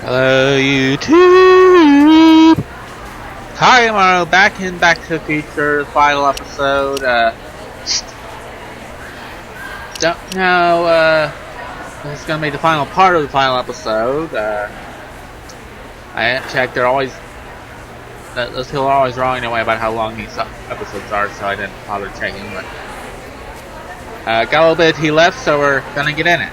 Hello, YouTube! Hi, tomorrow, back in Back to the Future, final episode. Don't know, this is gonna be the final part of the final episode. I haven't checked, those people are always wrong anyway about how long these episodes are, so I didn't bother checking, but... got a little bit of tea left, so we're gonna get in it.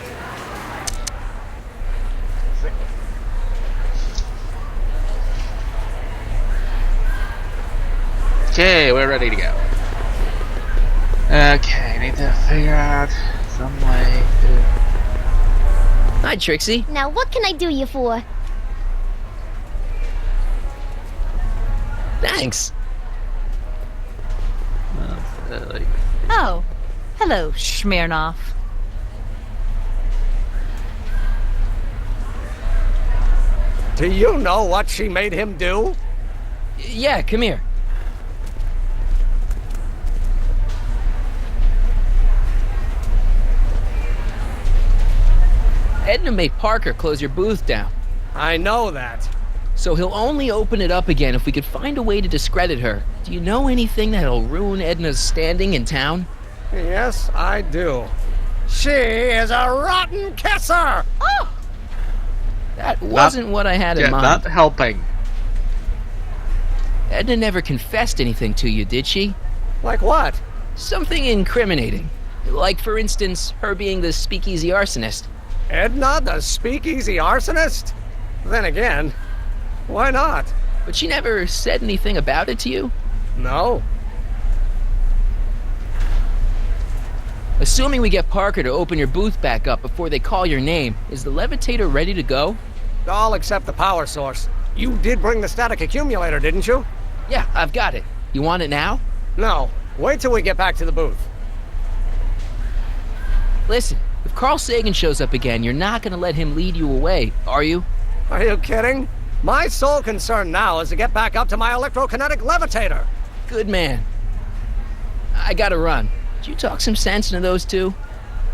Okay, we're ready to go. Okay, need to figure out some way to... Hi, Trixie. Now what can I do you for? Thanks. Oh, hello, Smirnoff. Do you know what she made him do? Yeah, come here. Edna made Parker close your booth down. I know that. So he'll only open it up again if we could find a way to discredit her. Do you know anything that'll ruin Edna's standing in town? Yes, I do. She is a rotten kisser! Oh! That wasn't what I had in mind. Not helping. Edna never confessed anything to you, did she? Like what? Something incriminating. Like, for instance, her being the Speakeasy Arsonist. Edna, the Speakeasy Arsonist? Then again, why not? But she never said anything about it to you? No. Assuming we get Parker to open your booth back up before they call your name, is the levitator ready to go? All except the power source. You did bring the static accumulator, didn't you? Yeah, I've got it. You want it now? No. Wait till we get back to the booth. Listen, if Carl Sagan shows up again, you're not gonna let him lead you away, are you? Are you kidding? My sole concern now is to get back up to my electrokinetic levitator. Good man. I gotta run. Did you talk some sense into those two?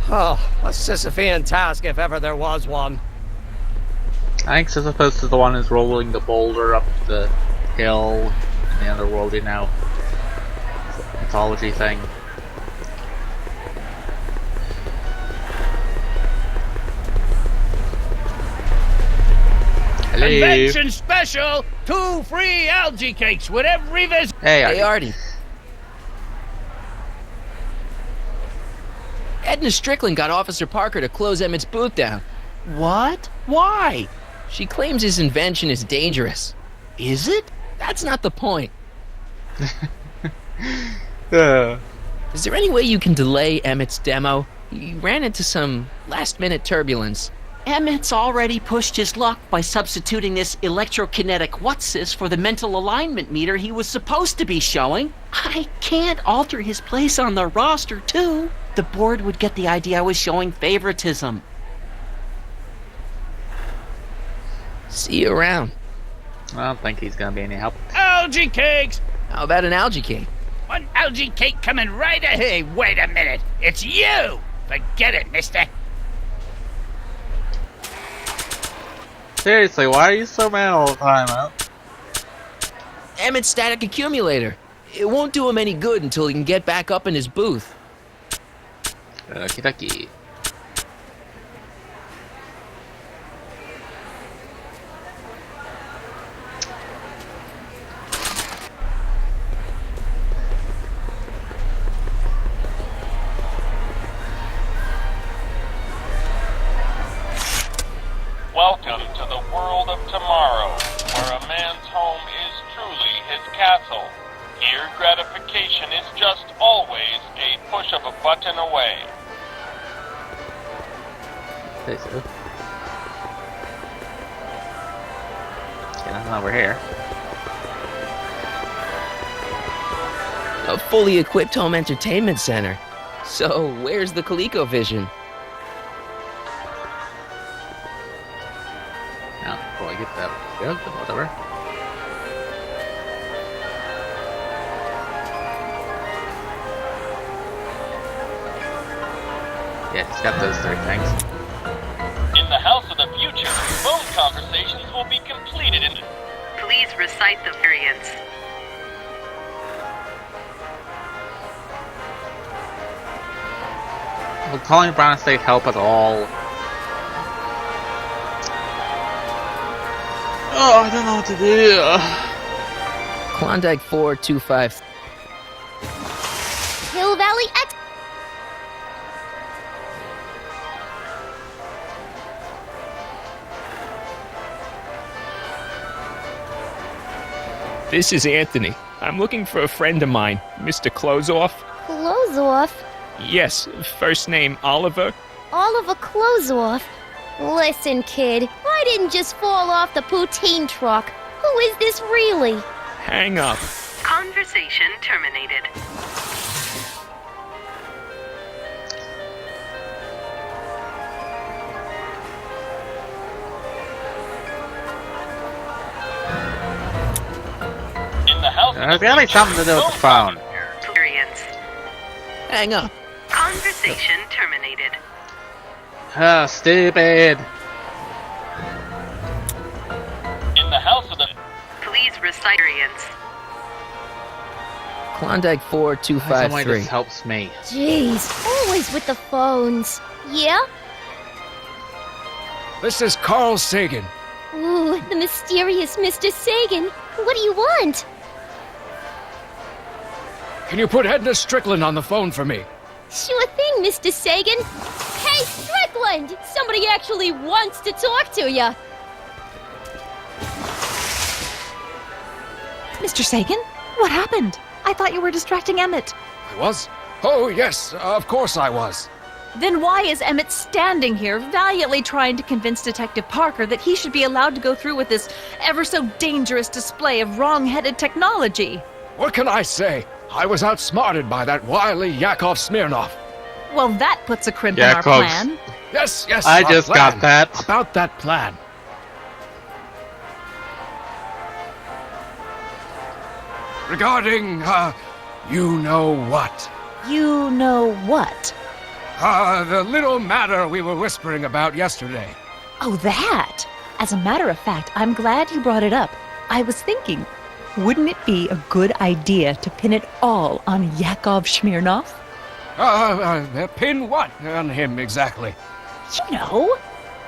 Oh, a Sisyphean task if ever there was one. I think Sisyphus is the one who's rolling the boulder up the hill in the underworld, you know. Mythology thing. Hello. Convention special! 2 free algae cakes with every visit! Hey, Artie. Edna Strickland got Officer Parker to close Emmett's booth down. What? Why? She claims his invention is dangerous. Is it? That's not the point. Uh, Is there any way you can delay Emmett's demo? He ran into some last-minute turbulence. Emmett's already pushed his luck by substituting this electrokinetic what's-this for the mental alignment meter he was supposed to be showing. I can't alter his place on the roster, too. The board would get the idea I was showing favoritism. See you around. I don't think he's gonna be any help. Algae cakes! How about an algae cake? One algae cake coming right ahead. Hey, wait a minute. It's you! Forget it, mister. Seriously, why are you so mad all the time, huh? Emmett's static accumulator. It won't do him any good until he can get back up in his booth. Okie dokie. Welcome to the world of tomorrow, where a man's home is truly his castle. Here, gratification is just always a push of a button away. Say so. Okay, nothing over here. A fully equipped home entertainment center. So, where's the ColecoVision? Now, before I get that, yeah, whatever. Yeah, it's got those three things. In the house of the future, phone conversations recite the variants. Will calling Brown State help at all? Oh, I don't know what to do. Klondike 4253. Hill Valley X. This is Anthony. I'm looking for a friend of mine, Mr. Closeoff. Closeoff? Yes, first name Oliver. Oliver Closeoff? Listen, kid, I didn't just fall off the poutine truck. Who is this really? Hang up. Conversation terminated. In the house. There's gotta be something to do with the phone. Variants. Hang up. Conversation terminated. Ah, stupid. In the house of the. Please recite variants. Klondike Somebody 4253. just helps me. Jeez, always with the phones. Yeah? This is Carl Sagan. Ooh, the mysterious Mr. Sagan. What do you want? Can you put Edna Strickland on the phone for me? Sure thing, Mr. Sagan. Hey, Strickland! Somebody actually wants to talk to you. Mr. Sagan? What happened? I thought you were distracting Emmett. I was? Oh, yes, of course I was. Then why is Emmett standing here, valiantly trying to convince Detective Parker that he should be allowed to go through with this ever so dangerous display of wrong-headed technology? What can I say? I was outsmarted by that wily Yakov Smirnov. Well, that puts a crimp in our Yakov's. plan. Yes, yes, I our just plan. got that. About that plan. Regarding, you know what? You know what? The little matter we were whispering about yesterday. Oh, that! As a matter of fact, I'm glad you brought it up. I was thinking, wouldn't it be a good idea to pin it all on Yakov Smirnov? Pin what on him exactly? You know,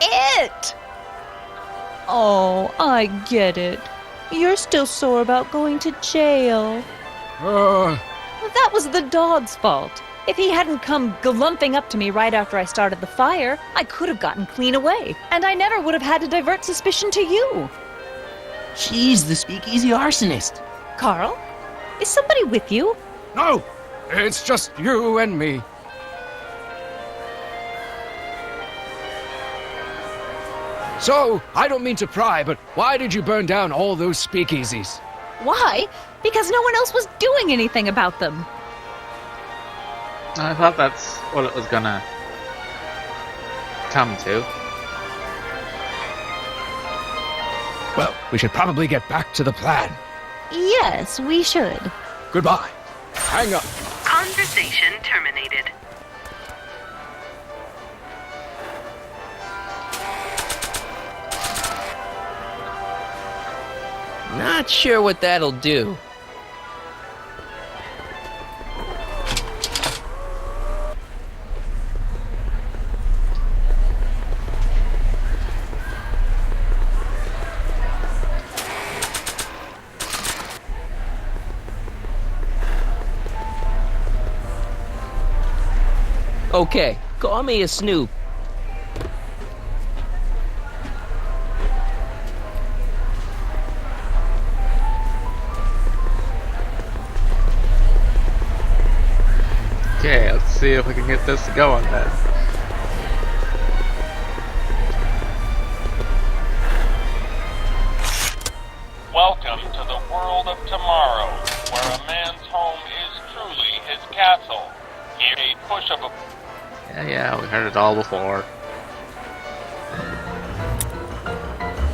it! Oh, I get it. You're still sore about going to jail. Uh, Well, that was the dog's fault. If he hadn't come glumping up to me right after I started the fire, I could have gotten clean away, and I never would have had to divert suspicion to you. She's the Speakeasy Arsonist. Carl, is somebody with you? no! It's just you and me. So, I don't mean to pry, but why did you burn down all those speakeasies? Why? Because no one else was doing anything about them. I thought that's what it was gonna come to. Well, we should probably get back to the plan. Yes, we should. Goodbye. Hang up. Conversation terminated. Not sure what that'll do. Okay, call me a snoop. Okay, let's see if we can get this going then. Welcome to the world of tomorrow, where a man's home is truly his castle. Here, a push of a Yeah, we heard it all before.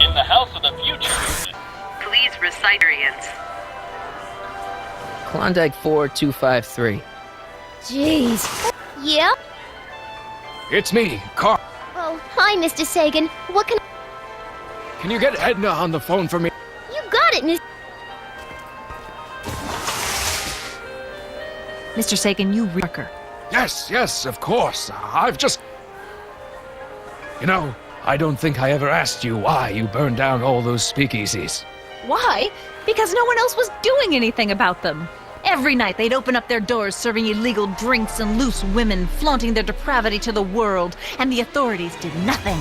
in the house of the future. Please recite variants. Klondike 4253. Jeez. Yeah? It's me, Carl. Oh, hi, Mr. Sagan. What can... Can you get Edna on the phone for me? You got it, Miss... Mr. Sagan, you Parker. Yes, of course. I've just... You know, I don't think I ever asked you why you burned down all those speakeasies. Why? Because no one else was doing anything about them. Every night they'd open up their doors serving illegal drinks and loose women, flaunting their depravity to the world, and the authorities did nothing.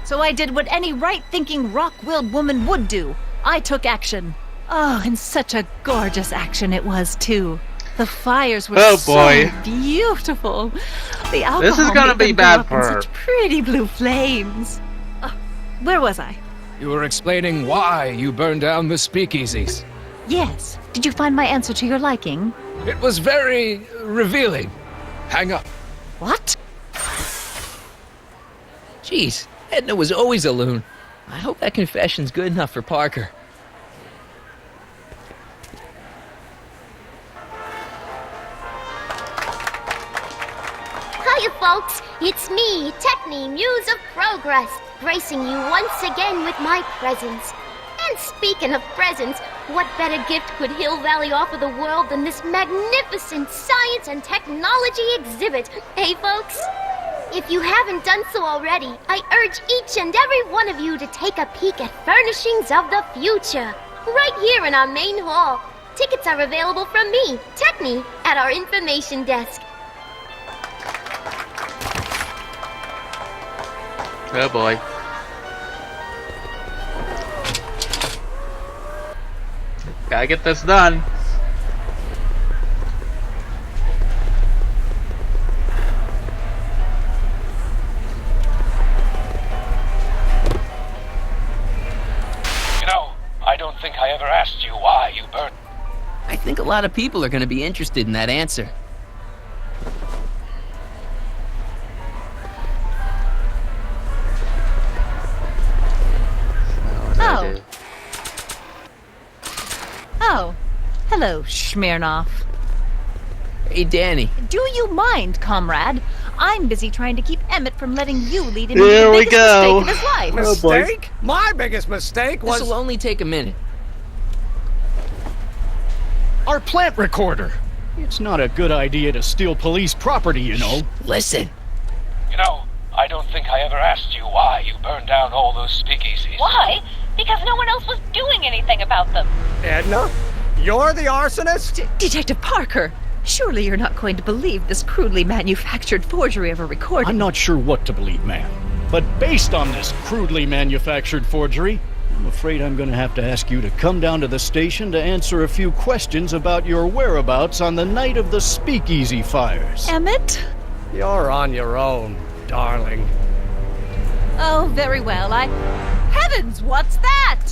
So I did what any right-thinking, rock-willed woman would do. I took action. Oh, and such a gorgeous action it was, too. The fires were so beautiful. The alcohol This is gonna made be them bad go up for in her. such pretty blue flames. Where was I? You were explaining why you burned down the speakeasies. Yes. Did you find my answer to your liking? It was very revealing. Hang up. What? Jeez, Edna was always a loon. I hope that confession's good enough for Parker. Hiya, folks. It's me, Techne, Muse of Progress, gracing you once again with my presence. And speaking of presents, what better gift could Hill Valley offer the world than this magnificent science and technology exhibit? Hey, folks? If you haven't done so already, I urge each and every one of you to take a peek at Furnishings of the Future, right here in our main hall. Tickets are available from me, Techne, at our information desk. Oh boy. Gotta get this done. You know, I don't think I ever asked you why you burned... I think a lot of people are going to be interested in that answer. Oh. Oh. Hello, Smirnoff. Hey, Danny. Do you mind, comrade? I'm busy trying to keep Emmett from letting you lead him into Here the we biggest go. mistake of his life. Oh, boy. Mistake? My biggest mistake was... This'll only take a minute. Our plant recorder. It's not a good idea to steal police property, you know. Listen. You know, I don't think I ever asked you why you burned down all those speakeasies. Why? Because no one else was doing anything about them. Edna? You're the arsonist? Detective Parker, surely you're not going to believe this crudely manufactured forgery of a recording. I'm not sure what to believe, ma'am. But based on this crudely manufactured forgery, I'm afraid I'm going to have to ask you to come down to the station to answer a few questions about your whereabouts on the night of the Speakeasy fires. Emmett? You're on your own, darling. Oh, very well. Heavens, what's that?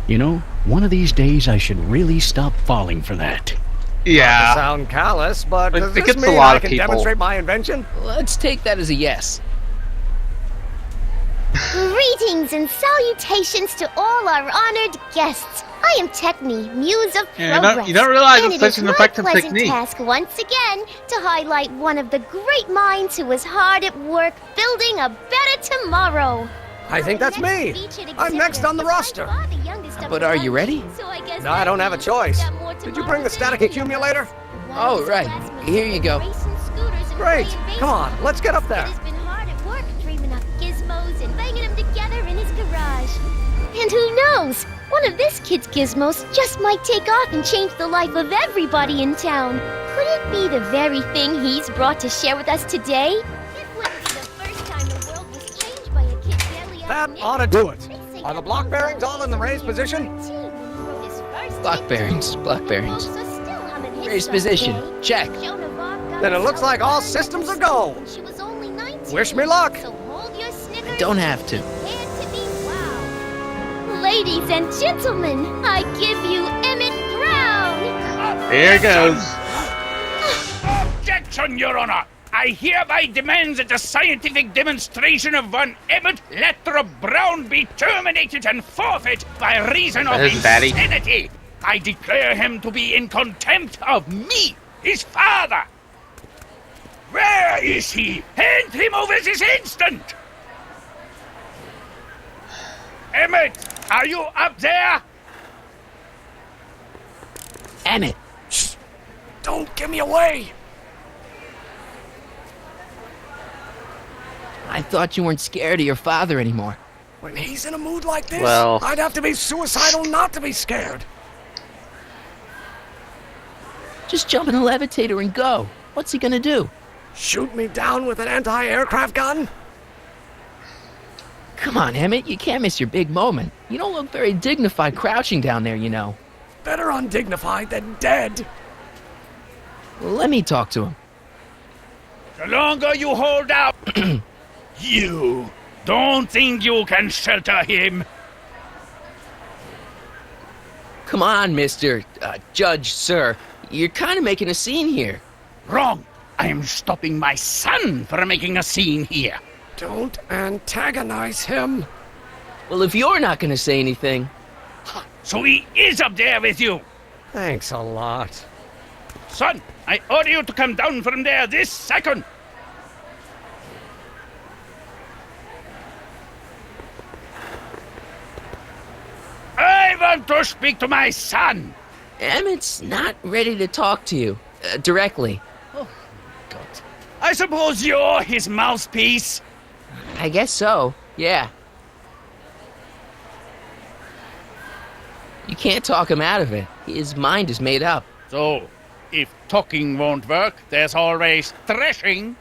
You know, one of these days I should really stop falling for that. Not Yeah. to sound callous, but It does this gets a mean lot I of can people. demonstrate my invention? Let's take that as a yes. Greetings and salutations to all our honored guests. I am Techne, Muse of Yeah, Progress. you don't realize and it's it is such an my effective pleasant technique. task once again to highlight one of the great minds who was hard at work building a better tomorrow. I think that's me. I'm next on the roster. But are you ready? No, I don't have a choice. Did you bring the static accumulator? Oh, right. Here you go. Great. Come on, let's get up there. He's been hard at work dreaming up gizmos and banging them together in his garage. And who knows? One of this kid's gizmos just might take off and change the life of everybody in town. Could it be the very thing he's brought to share with us today? It wouldn't be the first time the world was changed by a kid barely That out ought to do it. Are the block bearings all in the raised position? Block bearings, block bearings. Raised position, check. Then it looks like all systems are go. Wish me luck. I don't have to. Ladies and gentlemen, I give you Emmett Brown. Here goes. Objection, Your Honor! I hereby demand that the scientific demonstration of one Emmett Lathrop Brown be terminated and forfeit by reason of That is batty. insanity. I declare him to be in contempt of me, his father. Where is he? Hand him over this instant! Emmett, are you up there? Emmett. Don't Don't give me away! I thought you weren't scared of your father anymore. When he's in a mood like this, Well- I'd have to be suicidal not to be scared. Just jump in the levitator and go. What's he gonna do? Shoot me down with an anti-aircraft gun? Come on, Emmett, you can't miss your big moment. You don't look very dignified crouching down there, you know. Better undignified than dead. Let me talk to him. The longer you hold out, you don't think you can shelter him. Come on, Mr. Judge, sir. You're kind of making a scene here. Wrong. I'm stopping my son from making a scene here. Don't antagonize him. Well, if you're not going to say anything... So he is up there with you. Thanks a lot. Son, I order you to come down from there this second. I want to speak to my son. Emmett's not ready to talk to you directly. Oh, God. I suppose you're his mouthpiece. I guess so, yeah. You can't talk him out of it. His mind is made up. So, if talking won't work, there's always threshing.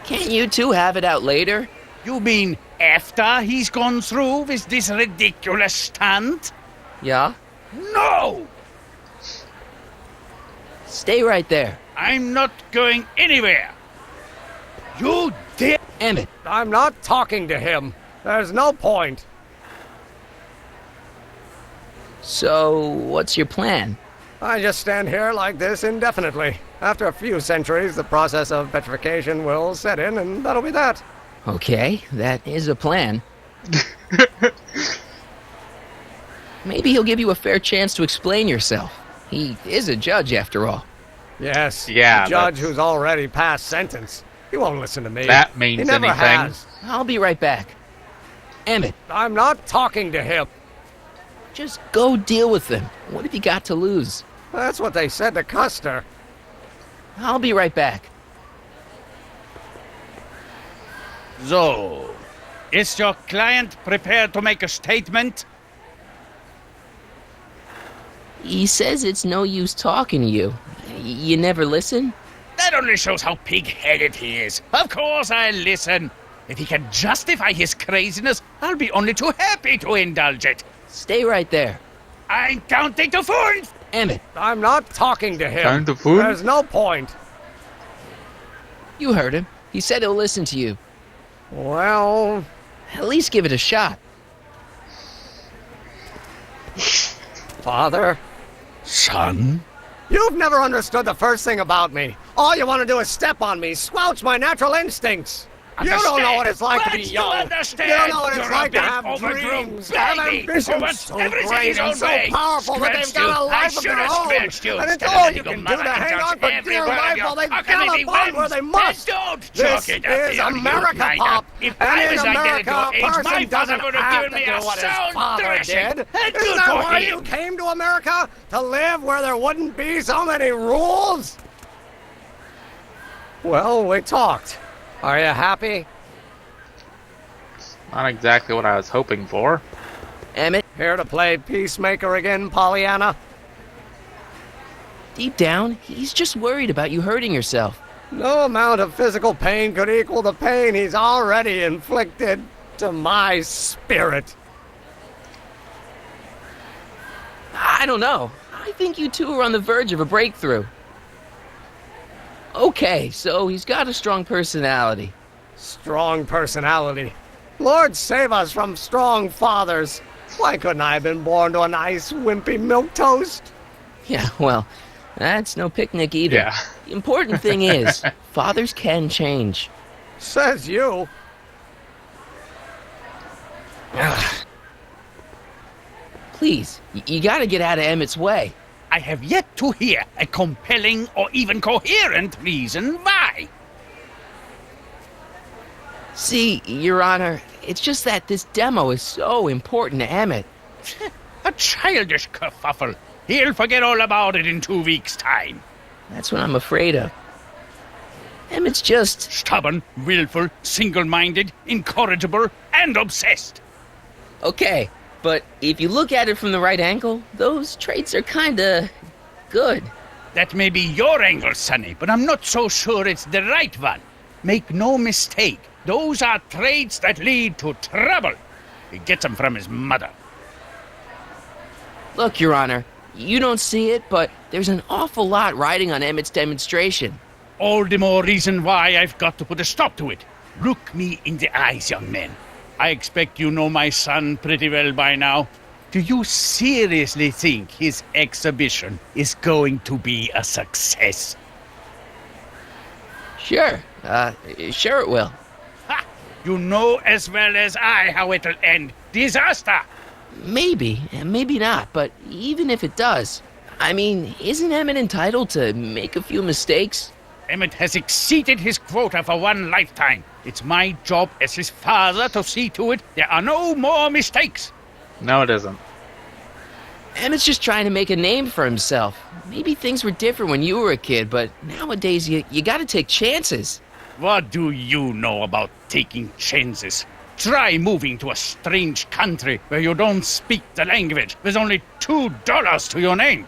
Can't you two have it out later? You mean after he's gone through with this ridiculous stunt? Yeah? No! Stay right there. I'm not going anywhere. You dare... Emmett. I'm not talking to him. There's no point. So, what's your plan? I just stand here like this indefinitely. After a few centuries, the process of petrification will set in, and that'll be that. Okay, that is a plan. Maybe he'll give you a fair chance to explain yourself. He is a judge, after all. Yes, Yeah, a judge who's already passed sentence. He won't listen to me. That means he never anything. has. I'll be right back. Emmett, I'm not talking to him. just go deal with them. What have you got to lose? That's what they said to Custer. I'll be right back. So, is your client prepared to make a statement? He says it's no use talking to you. You never listen? That only shows how pig-headed he is. Of course I'll listen. If he can justify his craziness, I'll be only too happy to indulge it. Stay right there. I'm counting to 4. Emmett, I'm not talking to him. Time to food? There's no point. you heard him. He said he'll listen to you. Well, At least give it a shot. Father, Son? you've never understood the first thing about me. All you want to do is step on me, squelch my natural instincts. You don't know what it's like to be What's young. understand? You don't know what it's You're like a to big, have overgrown dreams, to have baby who ambitions wants so everything great his and own so way. powerful that they've Scratched you. got a I life of should their have own. scratched you And it's instead of all letting you your can do mother to hang indulge on for every dear word of life your while they cockney gallop on whims. where they must. And don't This chalk it up is to you, America, Ryder. Pop. If And I in was like that America, at a your age, person my doesn't father would have have given to me do a what his sound father thrashing. did. And Isn't good that for why him. you came to America? To live where there wouldn't be so many rules? Well, we talked. Are you happy? Not exactly what I was hoping for. Emmett, Here to play peacemaker again, Pollyanna? deep down, he's just worried about you hurting yourself. No amount of physical pain could equal the pain he's already inflicted to my spirit. I don't know. I think you two are on the verge of a breakthrough. Okay, so he's got a strong personality. Strong personality. Lord save us from strong fathers. Why couldn't I have been born to a nice, wimpy milquetoast? Yeah, well, that's no picnic either. Yeah. The important thing is, fathers can change. Says you. Please, you gotta get out of Emmett's way. I have yet to hear a compelling or even coherent reason why. See, Your Honor, it's just that this demo is so important to Emmett. A childish kerfuffle. He'll forget all about it in 2 weeks' time. That's what I'm afraid of. Emmett's just... Stubborn, willful, single-minded, incorrigible, and obsessed. Okay, but if you look at it from the right angle, those traits are kinda... good. That may be your angle, Sonny, but I'm not so sure it's the right one. Make no mistake, those are traits that lead to trouble. He gets them from his mother. Look, Your Honor, you don't see it, but there's an awful lot riding on Emmett's demonstration. All the more reason why I've got to put a stop to it. Look me in the eyes, young man. I expect you know my son pretty well by now. Do you seriously think his exhibition is going to be a success? Sure it will. Ha! You know as well as I how it'll end. Disaster! Maybe, and maybe not, but even if it does, I mean, isn't Emmett entitled to make a few mistakes? Emmett has exceeded his quota for one lifetime. It's my job as his father to see to it there are no more mistakes. No, it isn't. Emmett's just trying to make a name for himself. Maybe things were different when you were a kid, but nowadays you gotta take chances. What do you know about taking chances? Try moving to a strange country where you don't speak the language with only $2 to your name.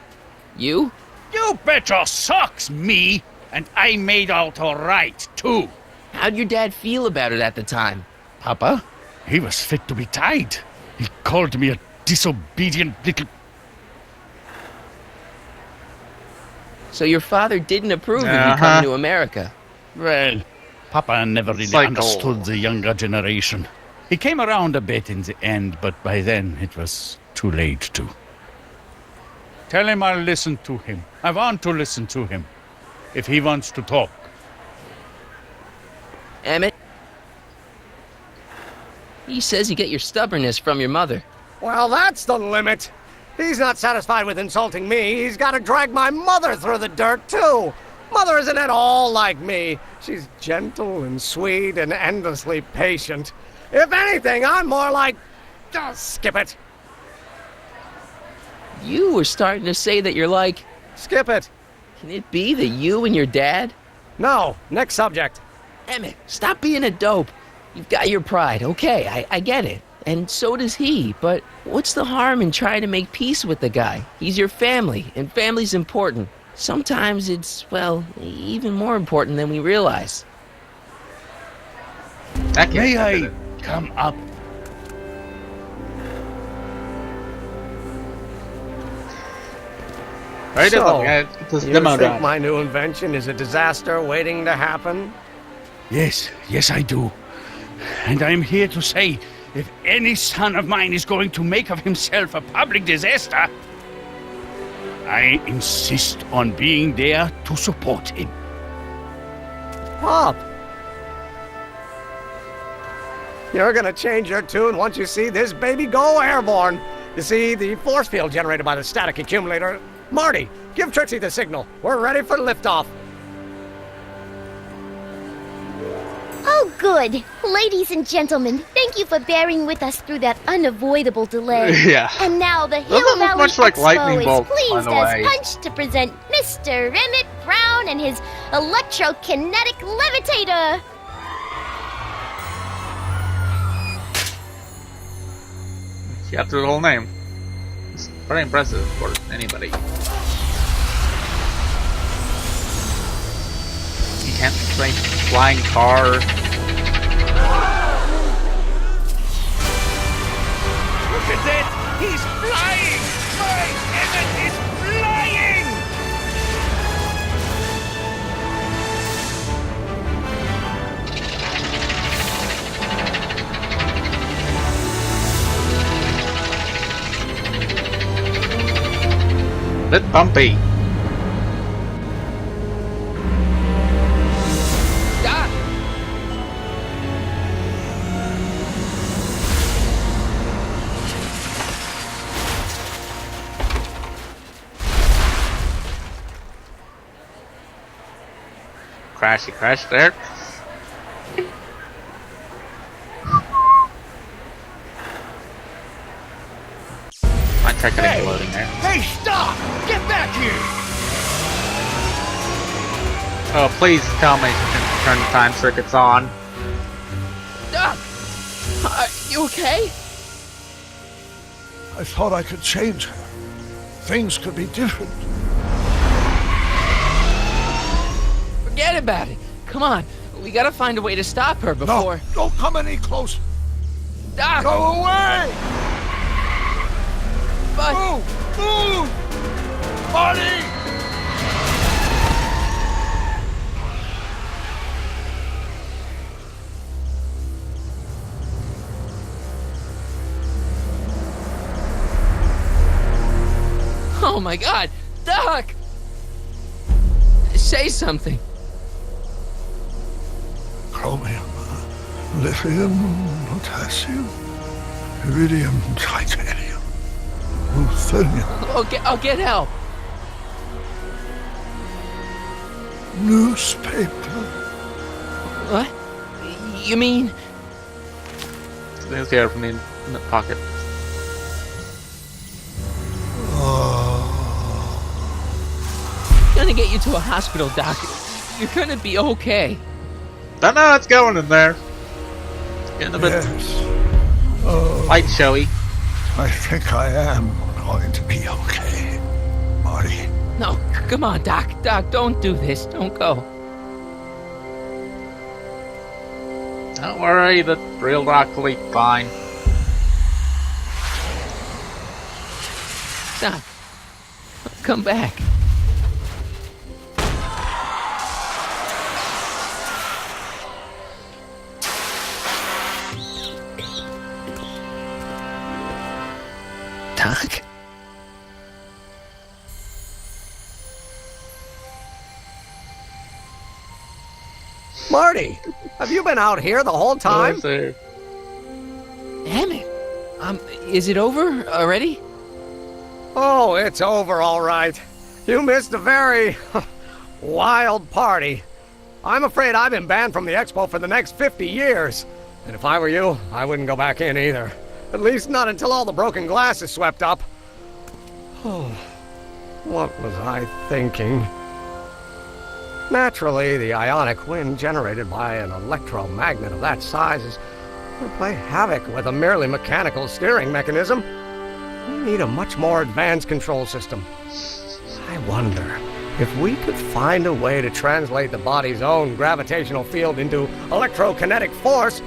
You? You bet your socks, me! And I made out all right, too. How'd your dad feel about it at the time? Papa? He was fit to be tied. He called me a disobedient little... So your father didn't approve of you coming to America? Well, Papa never really understood the younger generation. He came around a bit in the end, but by then it was too late to. Tell him I'll listen to him. I want to listen to him. If he wants to talk. Emmett? He says you get your stubbornness from your mother. Well, that's the limit. He's not satisfied with insulting me. He's got to drag my mother through the dirt, too. Mother isn't at all like me. She's gentle and sweet and endlessly patient. If anything, I'm more like... skip it. You were starting to say that you're like... Skip it. Can it be that you and your dad? No. Next subject. Emmett, stop being a dope. You've got your pride. Okay, I get it. And so does he. But what's the harm in trying to make peace with the guy? He's your family, and family's important. Sometimes it's, well, even more important than we realize. May I come up? Right, So, this you demo think done. my new invention is a disaster waiting to happen? Yes, I do. And I'm here to say, if any son of mine is going to make of himself a public disaster, I insist on being there to support him. Pop! You're gonna change your tune once you see this baby go airborne. You see, the force field generated by the static accumulator... Marty, give Trixie the signal. We're ready for liftoff. Oh, good. Ladies and gentlemen, thank you for bearing with us through that unavoidable delay. Yeah. And now the Those Hill look Valley much like lightning Expo is bolts, by pleased the as way. punch to present Mr. Emmett Brown and his electrokinetic levitator. She got through the whole name. It's pretty impressive for anybody. You can't train flying car. Look at that! He's flying! My Emmett is flying! Bit bumpy. Stop! Crashy crash there. My check it ain't loading there. Hey, stop! back here. Oh, please tell me you can turn the time circuits on. Doc! Are you okay? I thought I could change her. Things could be different. Forget about it. Come on. We gotta find a way to stop her before... No, don't come any closer. Doc! Go away! But... Move! Marty! Oh my God! Doc! Say something. Chromium, lithium, potassium, iridium, titanium, ruthenium, I'll get help. newspaper. What? You mean... Something's here from in the pocket. Gonna get you to a hospital, Doc. You're gonna be okay. Don't know what's going in there. Getting a bit light showy. I think I am going to be okay, Marty. No, come on, Doc. Doc, don't do this. Don't go. Don't worry, the real Doc will be fine. Doc, come back. Doc? Marty, have you been out here the whole time? Damn it. Is it over already? Oh, it's over all right. You missed a very wild party. I'm afraid I've been banned from the expo for the next 50 years. And if I were you, I wouldn't go back in either. At least not until all the broken glass is swept up. Oh, what was I thinking? Naturally, the ionic wind generated by an electromagnet of that size would play havoc with a merely mechanical steering mechanism. We need a much more advanced control system. I wonder if we could find a way to translate the body's own gravitational field into electrokinetic force.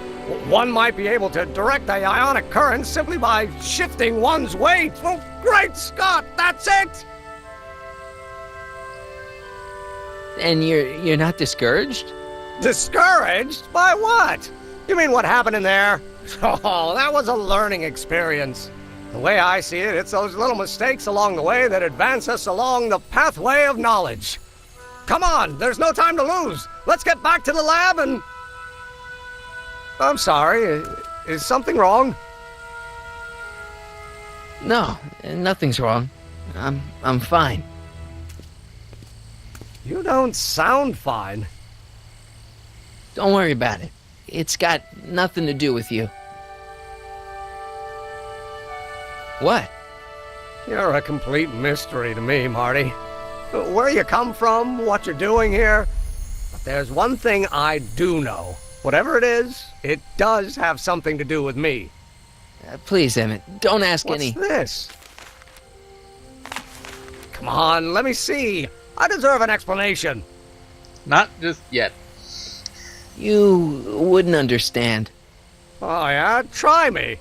One might be able to direct the ionic currents simply by shifting one's weight. Oh, great Scott, that's it! And you're not discouraged? Discouraged? By what? You mean what happened in there? Oh, that was a learning experience. The way I see it, it's those little mistakes along the way that advance us along the pathway of knowledge. Come on, there's no time to lose. Let's get back to the lab and... I'm sorry, is something wrong? No, nothing's wrong. I'm fine. You don't sound fine. Don't worry about it. It's got nothing to do with you. What? You're a complete mystery to me, Marty. Where you come from, what you're doing here. But there's one thing I do know. Whatever it is, it does have something to do with me. Please, Emmett, don't ask What's any... this? Come on, let me see. I deserve an explanation. Not just yet. You wouldn't understand. Oh, yeah? Try me.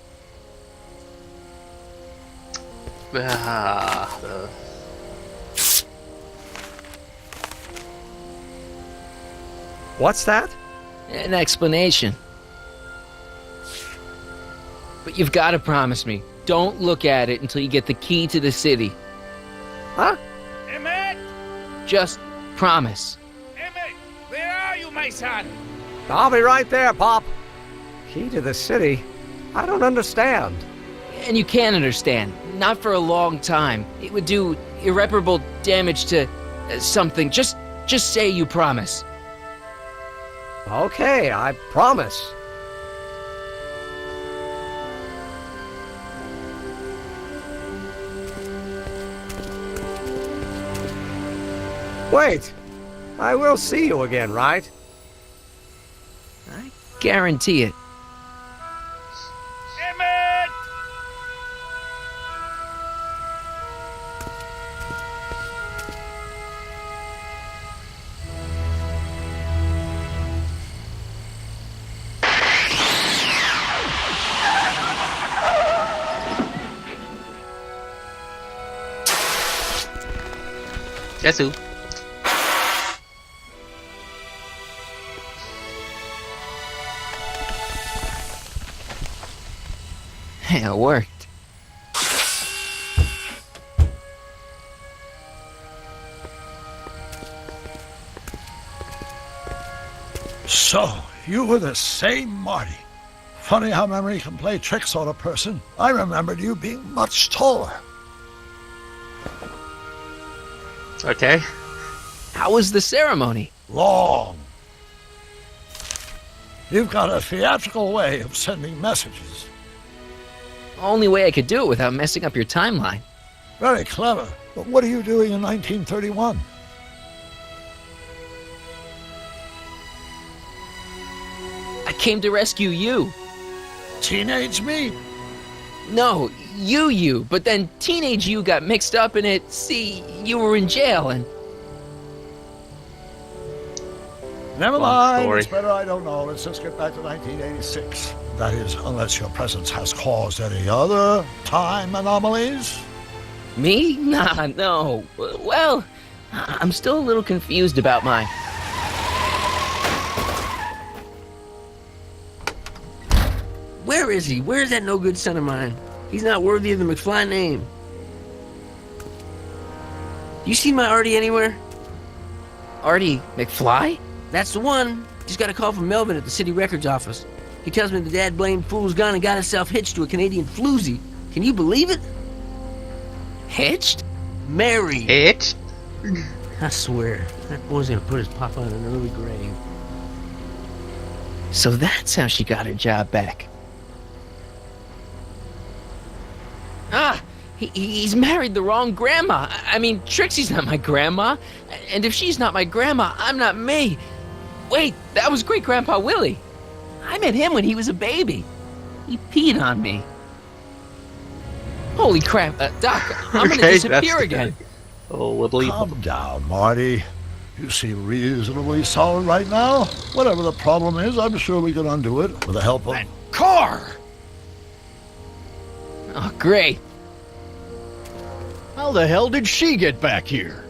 What's that? An explanation. But you've got to promise me. Don't look at it until you get the key to the city. Huh? Emmett! Just promise. Emmett! Where are you, my son? I'll be right there, Pop. Key to the city? I don't understand. And you can't understand. Not for a long time. It would do irreparable damage to something. Just say you promise. Okay, I promise. Wait, I will see you again, right? I guarantee it. Emmett! Guess who? It worked. So, you were the same Marty. Funny how memory can play tricks on a person. I remembered you being much taller. Okay. How was the ceremony? Long. You've got a theatrical way of sending messages. Only way I could do it without messing up your timeline. Very clever. But what are you doing in 1931? I came to rescue you. Teenage me? No, you. But then teenage you got mixed up in it. See, you were in jail and... Never Long mind. story. It's better I don't know. Let's just get back to 1986. That is, unless your presence has caused any other time anomalies. Me? Nah, no. Well, I'm still a little confused about my... Where is he? Where's that no-good son of mine? He's not worthy of the McFly name. You see my Artie anywhere? Artie McFly? That's the one. Just got a call from Melvin at the city records office. He tells me the dad-blamed fool's gone and got himself hitched to a Canadian floozy. Can you believe it? Hitched? Married. Hitched? I swear, that boy's gonna put his papa in an early grave. So that's how she got her job back. Ah! He's married the wrong grandma. I mean, Trixie's not my grandma. And if she's not my grandma, I'm not me. Wait, that was great-grandpa Willie. I met him when he was a baby. He peed on me. Holy crap, Doc, I'm gonna disappear again. Oh, Woodley. Calm down, Marty. You seem reasonably solid right now. Whatever the problem is, I'm sure we can undo it with the help of... That car! Oh, great. How the hell did she get back here?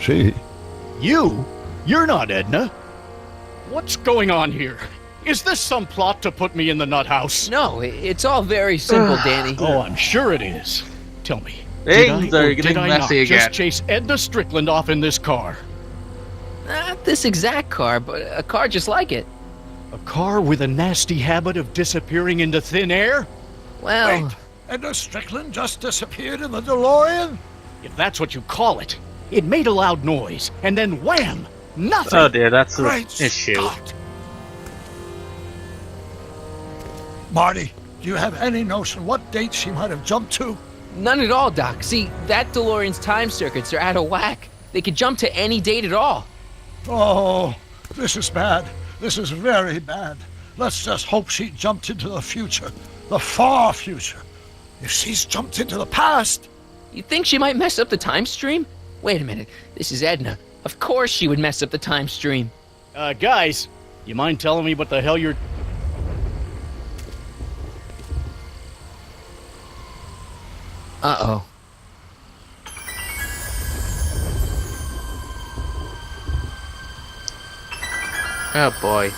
She? You? You're not Edna. What's going on here? Is this some plot to put me in the nut house? No, it's all very simple, Danny. Oh, I'm sure it is. Tell me. Things are getting did I messy not again. just chase Edna Strickland off in this car? Not this exact car, but a car just like it. A car with a nasty habit of disappearing into thin air? Well... Wait, Edna Strickland just disappeared in the DeLorean? If that's what you call it. It made a loud noise, and then wham! Nothing! Oh dear, that's the Great issue. Scott. Marty, do you have any notion what date she might have jumped to? None at all, Doc. See, that DeLorean's time circuits are out of whack. They could jump to any date at all. Oh, this is bad. This is very bad. Let's just hope she jumped into the future. The far future. If she's jumped into the past... You think she might mess up the time stream? Wait a minute. This is Edna. Of course she would mess up the time stream. Guys, you mind telling me what the hell you're... Uh-oh. Oh boy.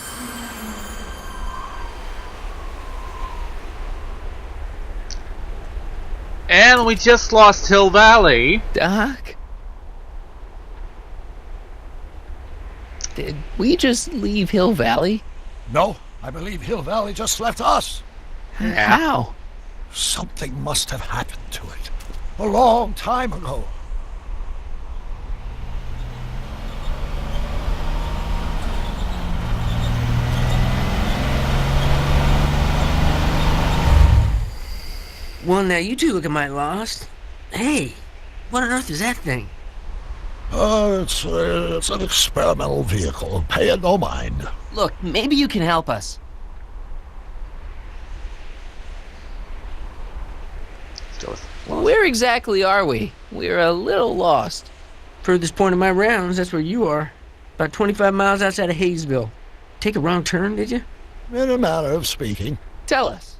And we just lost Hill Valley. Doc? Did we just leave Hill Valley? No, I believe Hill Valley just left us. How? Something must have happened to it. A long time ago. Well, now you two look mighty lost. Hey, what on earth is that thing? It's an experimental vehicle. Pay it no mind. Look, maybe you can help us. Where exactly are we? We're a little lost. Furthest point of my rounds, that's where you are. About 25 miles outside of Hayesville. Take a wrong turn, did you? In a manner of speaking. Tell us.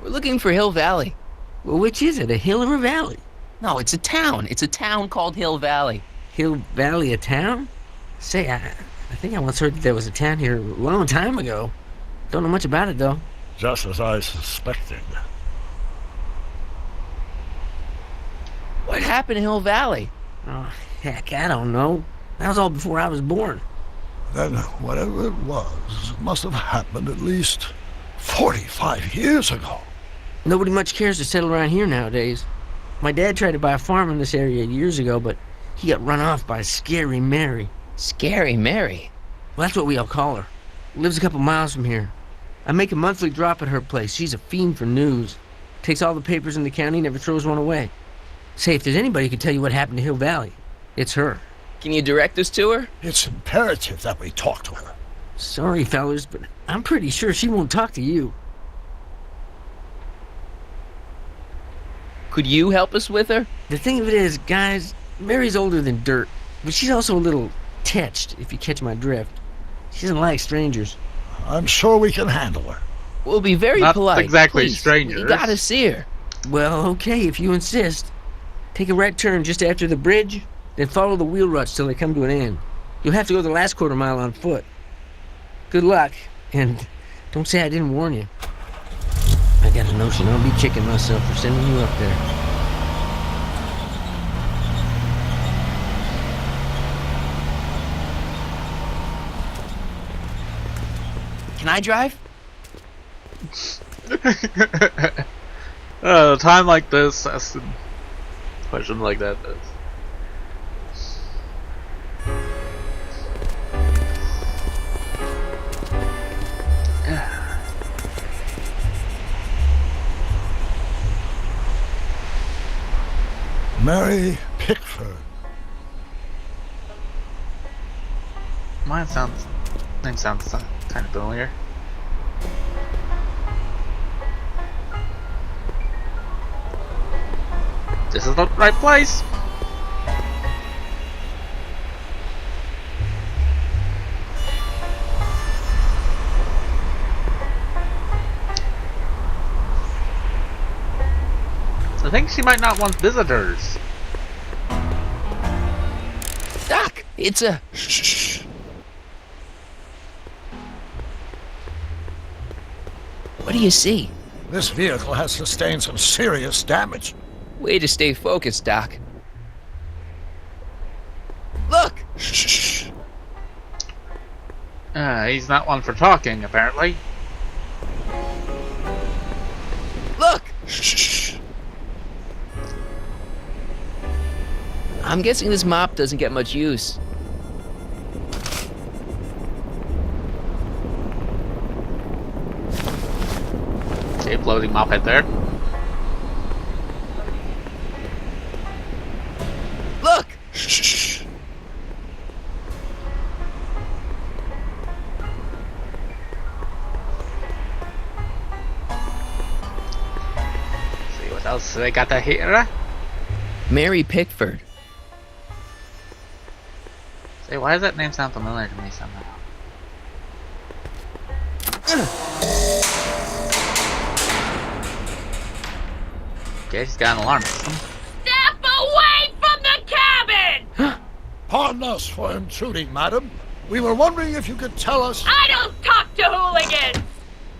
We're looking for Hill Valley. Well, which is it, a hill or a valley? No, it's a town. It's a town called Hill Valley. Hill Valley, a town? Say, I think I once heard that there was a town here a long time ago. Don't know much about it, though. Just as I suspected. What happened in Hill Valley? Oh, heck, I don't know. That was all before I was born. Then whatever it was, it must have happened at least 45 years ago. Nobody much cares to settle around here nowadays. My dad tried to buy a farm in this area years ago, but he got run off by Scary Mary. Scary Mary? Well, that's what we all call her. Lives a couple miles from here. I make a monthly drop at her place. She's a fiend for news. Takes all the papers in the county, never throws one away. Say, if there's anybody who can tell you what happened to Hill Valley, it's her. Can you direct us to her? It's imperative that we talk to her. Sorry, fellas, but I'm pretty sure she won't talk to you. Could you help us with her? The thing of it is, guys, Mary's older than dirt, but she's also a little tetched, if you catch my drift. She doesn't like strangers. I'm sure we can handle her. We'll be very Not polite. exactly Please, strangers. You gotta see her. Well, okay, if you insist. Take a right turn just after the bridge, then follow the wheel ruts till they come to an end. You'll have to go the last quarter mile on foot. Good luck, and don't say I didn't warn you. I got a notion I'll be kicking myself for sending you up there. Can I drive? A time like this, that's a question like that. Mary Pickford. Name sounds kind of familiar. This is the right place. I think she might not want visitors. Doc, it's a... Shh. What do you see? This vehicle has sustained some serious damage. Way to stay focused, Doc. Look! Shh. He's not one for talking, apparently. Look! Shh. I'm guessing this mop doesn't get much use. Okay, floating mop head there. Look! Shh. See what else they got here? Mary Pickford. Say, why does that name sound familiar to me somehow? Okay, she's got an alarm system. Step away from the cabin! Pardon us for intruding, madam. We were wondering if you could tell us... I don't talk to hooligans!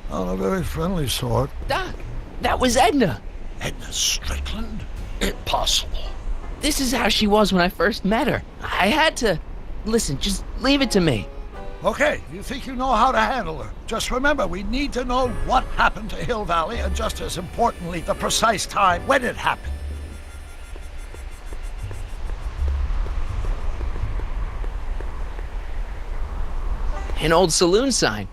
On a very friendly sort. Doc, that was Edna. Edna Strickland? Impossible. This is how she was when I first met her. I had to... Listen, just leave it to me. Okay, you think you know how to handle her. Just remember, we need to know what happened to Hill Valley, and just as importantly, the precise time when it happened. An old saloon sign.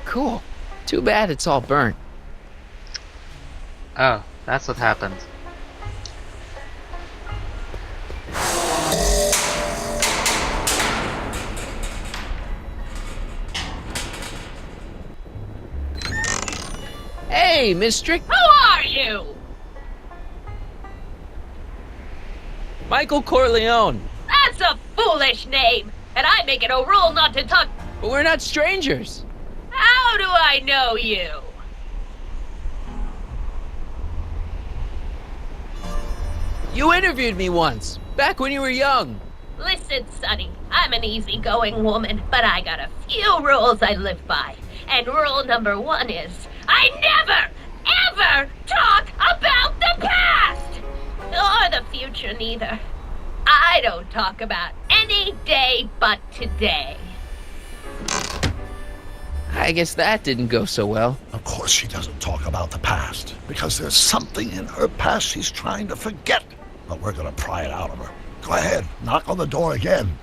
Cool. Too bad it's all burnt. Oh, that's what happened. Hey, Miss Strick. Who are you? Michael Corleone. That's a foolish name, and I make it a rule not to talk. But we're not strangers. How do I know you? You interviewed me once, back when you were young. Listen, Sonny, I'm an easygoing woman, but I got a few rules I live by. And rule number 1 is, I never, ever talk about the past! Or the future, neither. I don't talk about any day but today. I guess that didn't go so well. Of course she doesn't talk about the past, because there's something in her past she's trying to forget. But we're gonna pry it out of her. Go ahead, knock on the door again.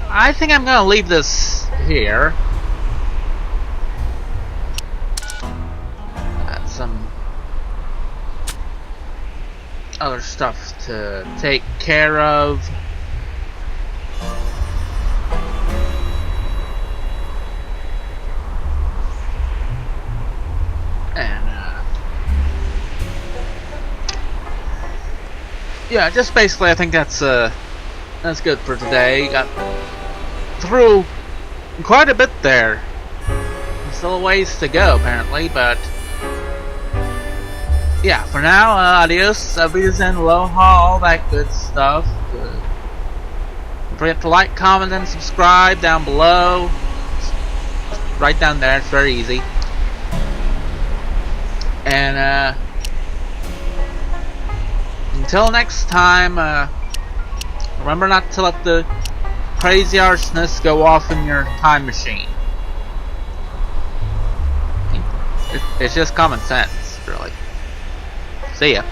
I think I'm gonna leave this here. Got some other stuff to take care of. And yeah, just basically I think that's good for today. Got through quite a bit there. There's still a ways to go apparently, but yeah, for now, adios, auf Wiedersehen, aloha, all that good stuff. Don't forget to like, comment, and subscribe down below. Right down there, it's very easy. And until next time, remember not to let the crazy arsonist go off in your time machine. It's just common sense, really. See ya.